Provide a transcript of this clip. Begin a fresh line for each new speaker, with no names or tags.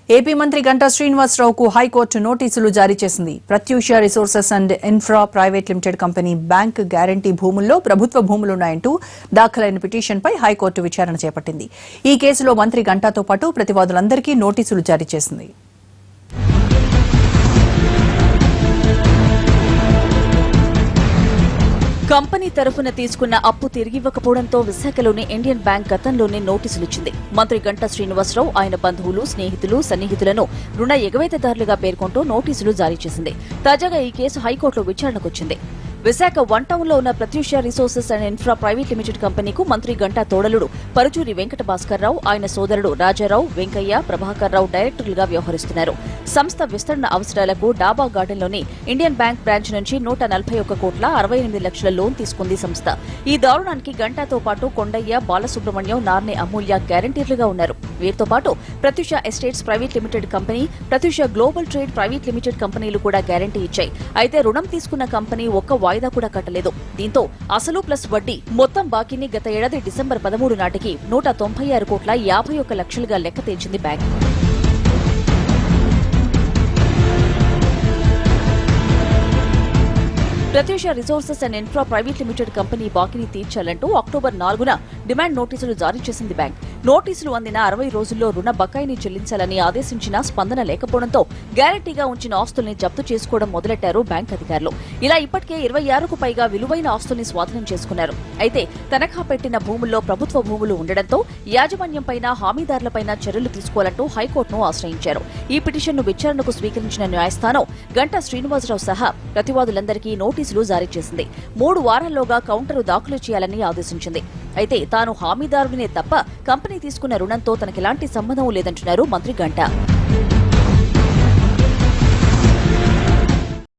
AP మంత్రి Ganta శ్రీనివాసరావుకు high court నోటీసులు జారీ చేసింది. Prathyusha resources and infra private limited company bank guarantee భూముల్లో ప్రభుత్వ భూములున్నాయంటూ దాఖలైన పిటిషన్పై హైకోర్టు విచారణ చేపట్టింది. ఈ కేసులో మంత్రి గంటాతో పాటు ప్రతివాదులందరికీ నోటీసులు జారీ చేసింది.
కంపెనీ తరఫున తీసుకున్న అప్పు తిరిగివ్వకపోవడంతో విశాఖలోని ఇండియన్ బ్యాంక్ గతంలోనే నోటీసులిచ్చింది. మంత్రి గంటా శ్రీనివాసరావు ఆయన బంధువులు, స్నేహితులు, సన్నిహితులను రుణ ఎగవేతదారులుగా పేర్కొంటూ నోటీసులు జారీ చేసింది. తాజాగా ఈ కేసు హైకోర్టులో విచారణకొచ్చింది. విశాఖ వన్ టౌన్ లో ఉన్న Prathyusha resources and infra private limited కంపెనీకు మంత్రి గంటా తోడలుడు పరుచూరి వెంకట భాస్కర్రావు, ఆయన సోదరుడు రాజారావు, వెంకయ్య, ప్రభాకర్రావు డైరెక్టర్లుగా వ్యవహరిస్తున్నారు. సంస్థ విస్తరణ అవసరాలకు డాబా గార్డెన్లోని ఇండియన్ బ్యాంక్ బ్రాంచ్ నుంచి 141,68,00,000 లోన్ తీసుకుంది సంస్థ. ఈ దారుణానికి గంటాతో పాటు కొండయ్య, బాలసుబ్రహ్మణ్యం, నార్నే అమూల్య గ్యారంటీర్లుగా ఉన్నారు. వీరితో పాటు Prathyusha estates private limited company, Prathyusha global trade private limited కంపెనీలు కూడా గ్యారంటీ ఇచ్చాయి. అయితే రుణం తీసుకున్న కంపెనీ ఒక్క వాయిదా కూడా కట్టలేదు. దీంతో అసలు ప్లస్ వడ్డీ మొత్తం బాకీని గత ఏడాది డిసెంబర్ 13 నాటికి 196,51,00,000గా లెక్క తేల్చింది bank. Pratyusha resources and infra private limited company బాకీని తీర్చాలంటూ అక్టోబర్ 4న డిమాండ్ నోటీసులు జారీ చేసింది బ్యాంక్. నోటీసులు అందిన 60 రోజుల్లో రుణ బకాయిని చెల్లించాలని ఆదేశించినా స్పందన లేకపోవడంతో గ్యారంటీగా ఉంచిన ఆస్తుల్ని జప్తు చేసుకోవడం మొదలెట్టారు బ్యాంక్ అధికారులు. ఇలా ఇప్పటికే 26కు పైగా విలువైన ఆస్తుల్ని స్వాధీనం చేసుకున్నారు. అయితే తనఖా పెట్టిన భూముల్లో ప్రభుత్వ భూములు ఉండడంతో యాజమాన్యంపైన, హామీదారులపైన చర్యలు తీసుకోవాలంటూ హైకోర్టును ఆశ్రయించారు. ఈ పిటిషన్ను విచారణకు స్వీకరించిన న్యాయస్థానం గంటా శ్రీనివాసరావు సహా ప్రతివాదులందరికీ నోటీసులు జారీ చేసింది. 3 వారాల్లోగా కౌంటరు దాఖలు చేయాలని ఆదేశించింది. అయితే తాను హామీదారుడినే తప్ప కంపెనీ తీసుకున్న రుణంతో తనకెలాంటి సంబంధం లేదంటున్నారు మంత్రి గంటా.